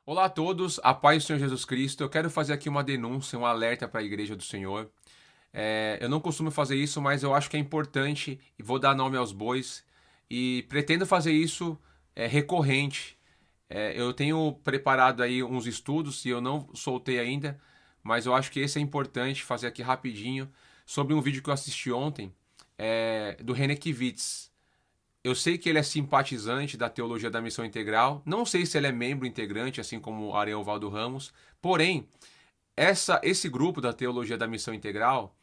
Olá a todos, a paz do Senhor Jesus Cristo. Eu quero fazer aqui uma denúncia, um alerta para a Igreja do Senhor. Eu não costumo fazer isso, mas eu acho que é importante e vou dar nome aos bois. E pretendo fazer isso recorrente. Eu tenho preparado aí uns estudos e eu não soltei ainda, mas eu acho que esse é importante fazer aqui rapidinho sobre um vídeo que eu assisti ontem do René Kivitz. Eu sei que ele é simpatizante da teologia da missão integral. Não sei se ele é membro integrante, assim como Areovaldo Ramos. Porém, esse grupo da teologia da missão integral,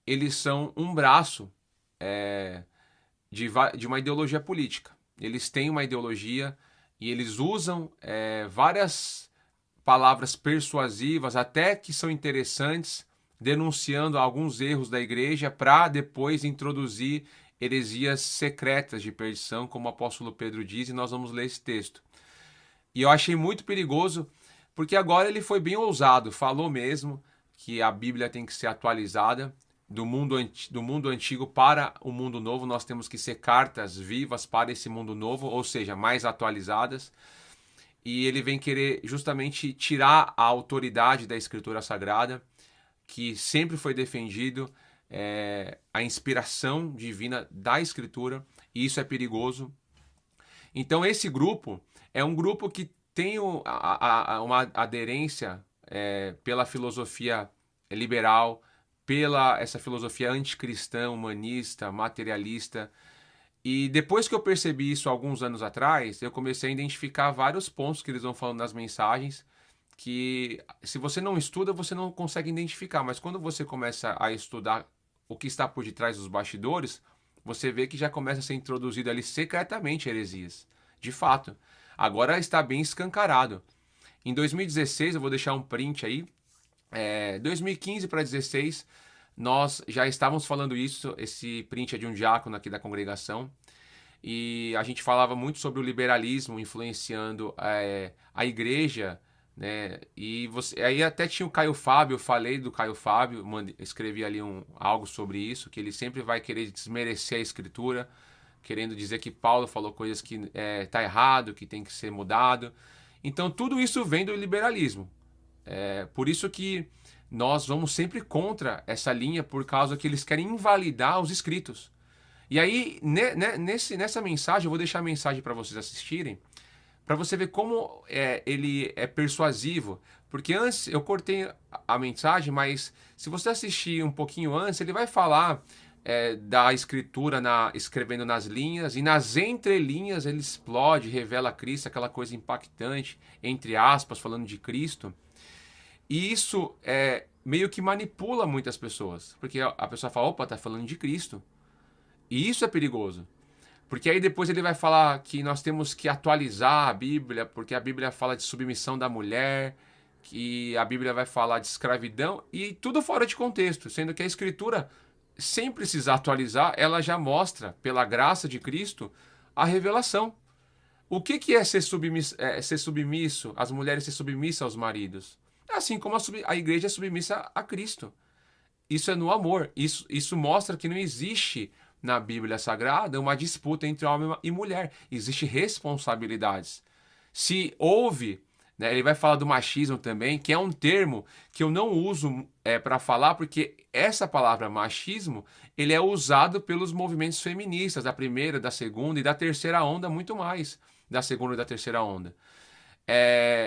eles são um braço é, de uma ideologia política. Eles têm uma ideologia e eles usam várias palavras persuasivas, até que são interessantes, denunciando alguns erros da igreja para depois introduzir heresias secretas de perdição, como o apóstolo Pedro diz, e nós vamos ler esse texto. E eu achei muito perigoso, porque agora ele foi bem ousado, falou mesmo que a Bíblia tem que ser atualizada do mundo antigo para o mundo novo. Nós temos que ser cartas vivas para esse mundo novo, ou seja, mais atualizadas. E ele vem querer justamente tirar a autoridade da Escritura Sagrada, que sempre foi defendido a inspiração divina da Escritura, e isso é perigoso. Então esse grupo é um grupo que tem uma aderência pela filosofia liberal, pela essa filosofia anticristã, humanista, materialista. E depois que eu percebi isso alguns anos atrás, eu comecei a identificar vários pontos que eles vão falando nas mensagens, que se você não estuda, você não consegue identificar, mas quando você começa a estudar o que está por detrás dos bastidores, você vê que já começa a ser introduzido ali secretamente heresias. De fato, agora está bem escancarado. Em 2016, eu vou deixar um print aí, 2015 para 16, nós já estávamos falando isso, esse print é de um diácono aqui da congregação, e a gente falava muito sobre o liberalismo influenciando a igreja, né? E aí até tinha o Caio Fábio, eu falei do Caio Fábio, escrevi ali algo sobre isso, que ele sempre vai querer desmerecer a escritura, querendo dizer que Paulo falou coisas que tá errado, que tem que ser mudado. Então tudo isso vem do liberalismo. Por isso que nós vamos sempre contra essa linha, por causa que eles querem invalidar os escritos. E aí, nessa mensagem, eu vou deixar a mensagem para vocês assistirem, para você ver como ele é persuasivo. Porque antes eu cortei a mensagem, mas se você assistir um pouquinho antes, ele vai falar da escritura escrevendo nas linhas, e nas entrelinhas ele explode, revela Cristo, aquela coisa impactante, entre aspas, falando de Cristo. E isso meio que manipula muitas pessoas, porque a pessoa fala, opa, tá falando de Cristo. E isso é perigoso. Porque aí depois ele vai falar que nós temos que atualizar a Bíblia, porque a Bíblia fala de submissão da mulher, que a Bíblia vai falar de escravidão, e tudo fora de contexto, sendo que a Escritura, sem precisar atualizar, ela já mostra, pela graça de Cristo, a revelação. O que é ser submisso, as mulheres ser submissas aos maridos? Assim como a igreja é submissa a Cristo. Isso é no amor. Isso mostra que não existe na Bíblia Sagrada uma disputa entre homem e mulher. Existem responsabilidades. Se houve, né, ele vai falar do machismo também, que é um termo que eu não uso para falar, porque essa palavra machismo ele é usado pelos movimentos feministas, da primeira, da segunda e da terceira onda, muito mais da segunda e da terceira onda.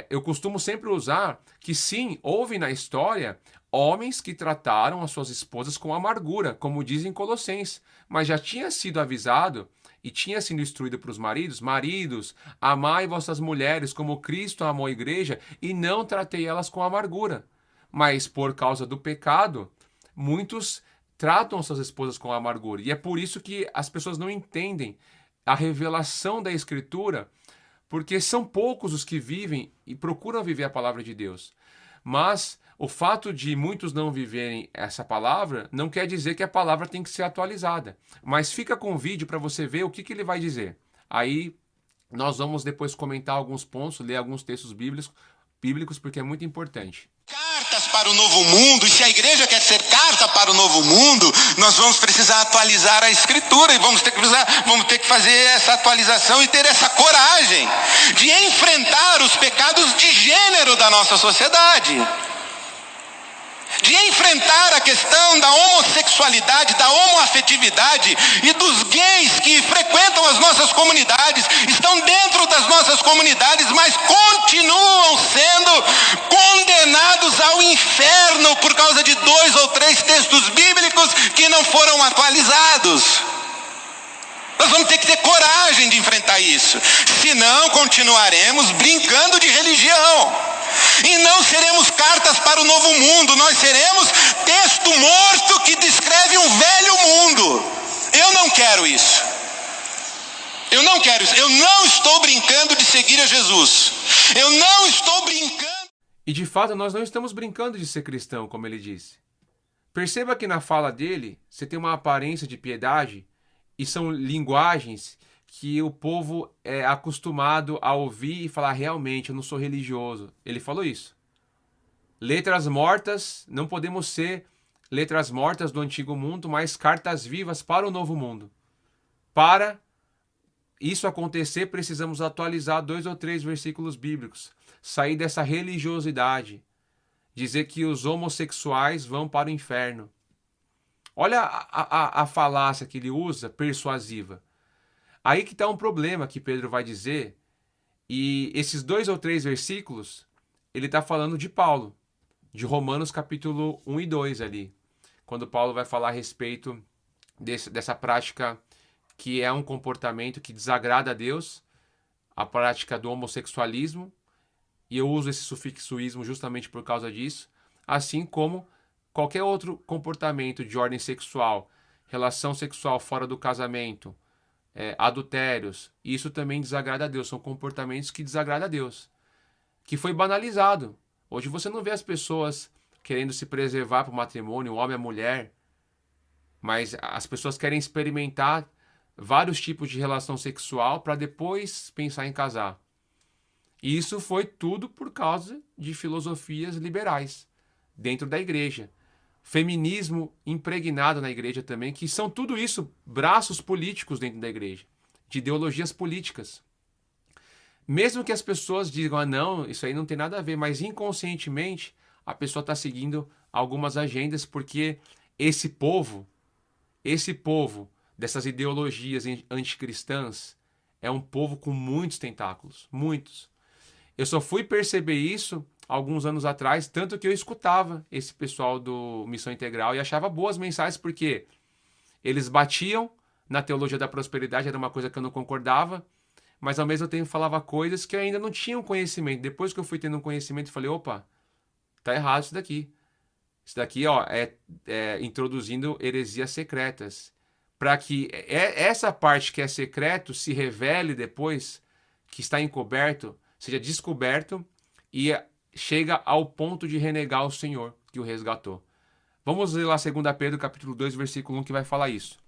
Eu costumo sempre usar que sim, houve na história homens que trataram as suas esposas com amargura, como dizem Colossenses, mas já tinha sido avisado e tinha sido instruído para os maridos: maridos, amai vossas mulheres como Cristo amou a igreja e não tratei elas com amargura. Mas por causa do pecado, muitos tratam suas esposas com amargura, e é por isso que as pessoas não entendem a revelação da Escritura, porque são poucos os que vivem e procuram viver a palavra de Deus. Mas o fato de muitos não viverem essa palavra não quer dizer que a palavra tem que ser atualizada. Mas fica com o vídeo para você ver o que ele vai dizer. Aí nós vamos depois comentar alguns pontos, ler alguns textos bíblicos, porque é muito importante. Cartas para o novo mundo, e se a igreja quer ser carta para o novo mundo, nós vamos precisar atualizar a Escritura, e vamos ter que fazer essa atualização e ter essa coragem de enfrentar os pecados de gênero da nossa sociedade, de enfrentar a questão da homossexualidade, da homoafetividade e dos gays que frequentam as nossas comunidades, estão dentro das nossas comunidades, mas continuam sendo condenados ao inferno por causa de 2 ou 3 textos bíblicos que não foram atualizados. Nós vamos ter que ter coragem de enfrentar isso, senão continuaremos brincando de religião. E não seremos cartas para o novo mundo, nós seremos texto morto que descreve um velho mundo. Eu não quero isso. Eu não quero isso. Eu não estou brincando de seguir a Jesus. Eu não estou brincando. E de fato nós não estamos brincando de ser cristão, como ele disse. Perceba que na fala dele, você tem uma aparência de piedade e são linguagens que o povo é acostumado a ouvir e falar, realmente, eu não sou religioso. Ele falou isso. Letras mortas, não podemos ser letras mortas do antigo mundo, mas cartas vivas para o novo mundo. Para isso acontecer, precisamos atualizar 2 ou 3 versículos bíblicos. Sair dessa religiosidade. Dizer que os homossexuais vão para o inferno. Olha a falácia que ele usa, persuasiva. Aí que está um problema que Pedro vai dizer, e esses 2 ou 3 versículos, ele está falando de Paulo, de Romanos capítulo 1 e 2 ali, quando Paulo vai falar a respeito dessa prática que é um comportamento que desagrada a Deus, a prática do homossexualismo, e eu uso esse sufixo ismo justamente por causa disso, assim como qualquer outro comportamento de ordem sexual, relação sexual fora do casamento, adultérios, isso também desagrada a Deus, são comportamentos que desagradam a Deus, que foi banalizado. Hoje você não vê as pessoas querendo se preservar para o matrimônio, o homem e a mulher, mas as pessoas querem experimentar vários tipos de relação sexual para depois pensar em casar. E isso foi tudo por causa de filosofias liberais dentro da igreja. Feminismo impregnado na igreja também, que são tudo isso braços políticos dentro da igreja, de ideologias políticas. Mesmo que as pessoas digam, não, isso aí não tem nada a ver, mas inconscientemente a pessoa está seguindo algumas agendas, porque esse povo dessas ideologias anticristãs é um povo com muitos tentáculos, muitos. Eu só fui perceber isso alguns anos atrás, tanto que eu escutava esse pessoal do Missão Integral e achava boas mensagens, porque eles batiam na teologia da prosperidade, era uma coisa que eu não concordava, mas ao mesmo tempo falava coisas que eu ainda não tinha um conhecimento. Depois que eu fui tendo um conhecimento, eu falei, opa, tá errado isso daqui. Isso daqui é introduzindo heresias secretas, para que essa parte que é secreto se revele depois, que está encoberto, seja descoberto e chega ao ponto de renegar o Senhor que o resgatou. Vamos ler lá 2 Pedro capítulo 2, versículo 1, que vai falar isso.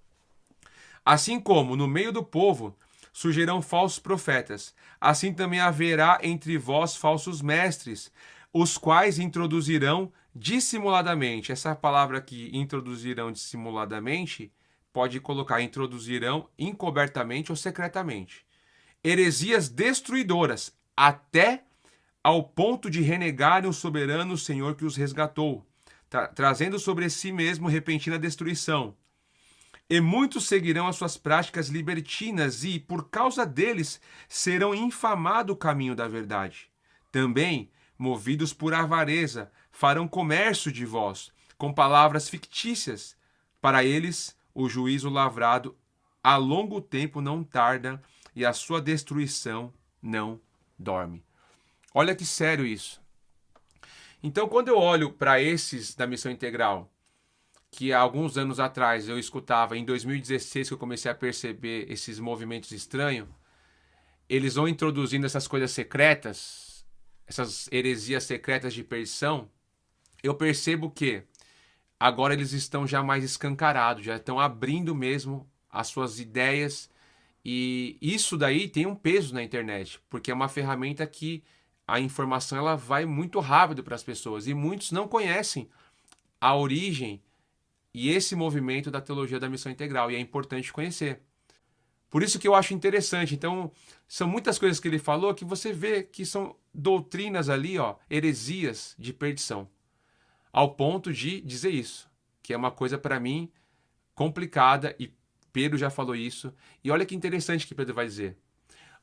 Assim como no meio do povo surgirão falsos profetas, assim também haverá entre vós falsos mestres, os quais introduzirão dissimuladamente. Essa palavra aqui, introduzirão dissimuladamente, pode colocar introduzirão encobertamente ou secretamente. Heresias destruidoras, até ao ponto de renegarem o soberano Senhor que os resgatou, trazendo sobre si mesmo repentina destruição. E muitos seguirão as suas práticas libertinas e, por causa deles, serão infamado o caminho da verdade. Também, movidos por avareza, farão comércio de vós, com palavras fictícias. Para eles, o juízo lavrado a longo tempo não tarda e a sua destruição não dorme. Olha que sério isso. Então, quando eu olho para esses da Missão Integral, que há alguns anos atrás eu escutava, em 2016 que eu comecei a perceber esses movimentos estranhos, eles vão introduzindo essas coisas secretas, essas heresias secretas de perdição, eu percebo que agora eles estão já mais escancarados, já estão abrindo mesmo as suas ideias, e isso daí tem um peso na internet, porque é uma ferramenta que a informação ela vai muito rápido para as pessoas e muitos não conhecem a origem e esse movimento da teologia da missão integral, e é importante conhecer. Por isso que eu acho interessante. Então, são muitas coisas que ele falou que você vê que são doutrinas ali, ó, heresias de perdição, ao ponto de dizer isso, que é uma coisa para mim complicada, e Pedro já falou isso. E olha que interessante que Pedro vai dizer.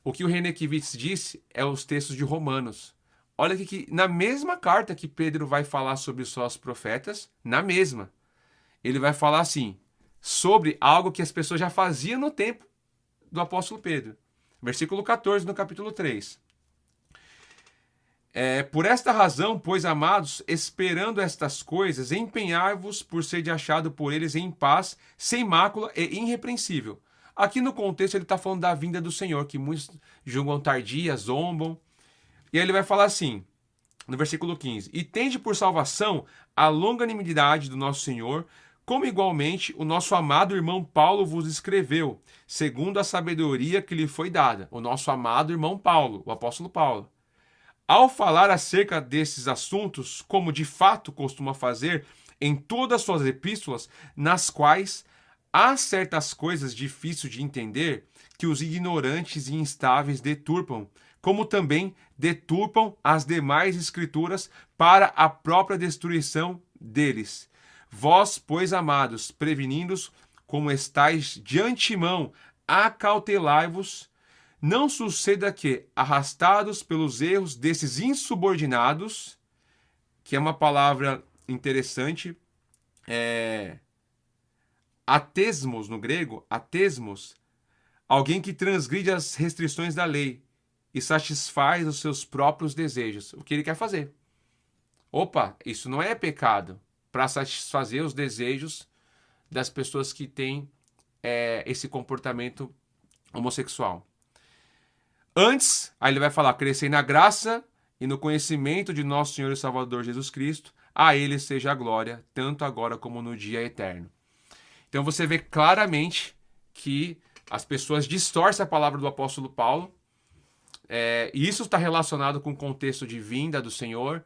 O que o René Kivitz disse é os textos de Romanos. Olha que na mesma carta que Pedro vai falar sobre os falsos profetas, na mesma, ele vai falar assim, sobre algo que as pessoas já faziam no tempo do apóstolo Pedro. Versículo 14, no capítulo 3. Por esta razão, pois, amados, esperando estas coisas, empenhai-vos por ser achado por eles em paz, sem mácula e irrepreensível. Aqui no contexto ele está falando da vinda do Senhor, que muitos julgam tardia, zombam. E aí ele vai falar assim, no versículo 15, e tende por salvação a longanimidade do nosso Senhor, como igualmente o nosso amado irmão Paulo vos escreveu, segundo a sabedoria que lhe foi dada. O nosso amado irmão Paulo, o apóstolo Paulo. Ao falar acerca desses assuntos, como de fato costuma fazer em todas as suas epístolas, nas quais há certas coisas difíceis de entender que os ignorantes e instáveis deturpam, como também deturpam as demais escrituras para a própria destruição deles. Vós, pois, amados, prevenindo-os como estáis de antemão, acautelai-vos, não suceda que, arrastados pelos erros desses insubordinados, que é uma palavra interessante, atesmos no grego, atesmos, alguém que transgride as restrições da lei e satisfaz os seus próprios desejos. O que ele quer fazer? Opa, isso não é pecado, para satisfazer os desejos das pessoas que têm esse comportamento homossexual. Antes, aí ele vai falar, crescei na graça e no conhecimento de nosso Senhor e Salvador Jesus Cristo, a ele seja a glória, tanto agora como no dia eterno. Então você vê claramente que as pessoas distorcem a palavra do apóstolo Paulo, e isso está relacionado com o contexto de vinda do Senhor,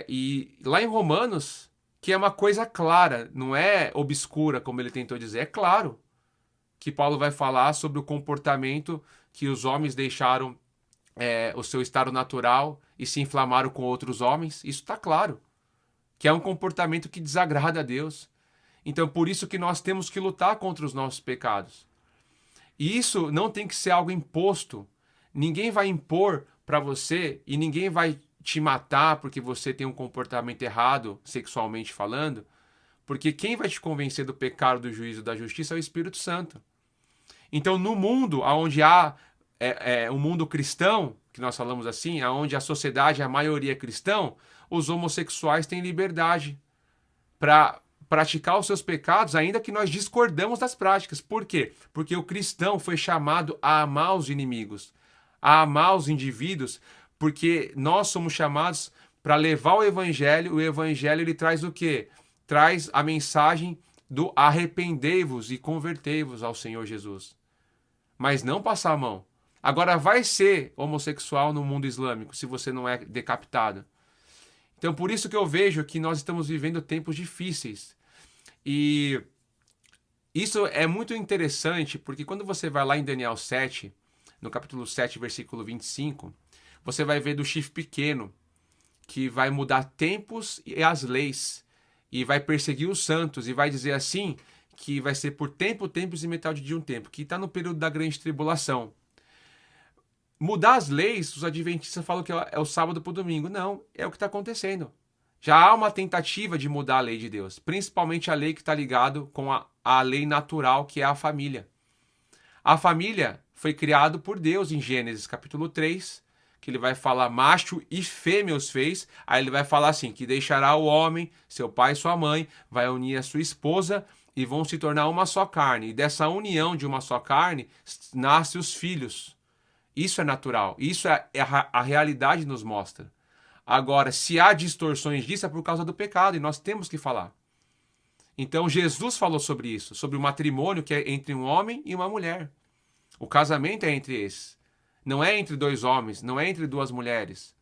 e lá em Romanos, que é uma coisa clara, não é obscura, como ele tentou dizer, é claro que Paulo vai falar sobre o comportamento que os homens deixaram o seu estado natural e se inflamaram com outros homens. Isso está claro, que é um comportamento que desagrada a Deus. Então, por isso que nós temos que lutar contra os nossos pecados. E isso não tem que ser algo imposto. Ninguém vai impor para você e ninguém vai te matar porque você tem um comportamento errado, sexualmente falando, porque quem vai te convencer do pecado, do juízo e da justiça é o Espírito Santo. Então, no mundo onde há um mundo cristão, que nós falamos assim, onde a sociedade, a maioria é cristão, os homossexuais têm liberdade para praticar os seus pecados, ainda que nós discordamos das práticas. Por quê? Porque o cristão foi chamado a amar os inimigos, a amar os indivíduos, porque nós somos chamados para levar o evangelho. O evangelho ele traz o quê? Traz a mensagem do arrependei-vos e convertei-vos ao Senhor Jesus. Mas não passar a mão. Agora vai ser homossexual no mundo islâmico se você não é decapitado. Então por isso que eu vejo que nós estamos vivendo tempos difíceis. E isso é muito interessante, porque quando você vai lá em Daniel 7, no capítulo 7, versículo 25, você vai ver do chifre pequeno, que vai mudar tempos e as leis, e vai perseguir os santos, e vai dizer assim, que vai ser por tempo, tempos e metade de um tempo, que está no período da grande tribulação. Mudar as leis, os adventistas falam que é o sábado para o domingo. Não, é o que está acontecendo. Já há uma tentativa de mudar a lei de Deus, principalmente a lei que está ligada com a lei natural, que é a família. A família foi criada por Deus em Gênesis capítulo 3, que ele vai falar macho e fêmea os fez, aí ele vai falar assim, que deixará o homem, seu pai e sua mãe, vai unir a sua esposa e vão se tornar uma só carne. E dessa união de uma só carne, nascem os filhos. Isso é natural, isso a realidade nos mostra. Agora, se há distorções disso, é por causa do pecado, e nós temos que falar. Então, Jesus falou sobre isso, sobre o matrimônio que é entre um homem e uma mulher. O casamento é entre esses. Não é entre dois homens, não é entre duas mulheres.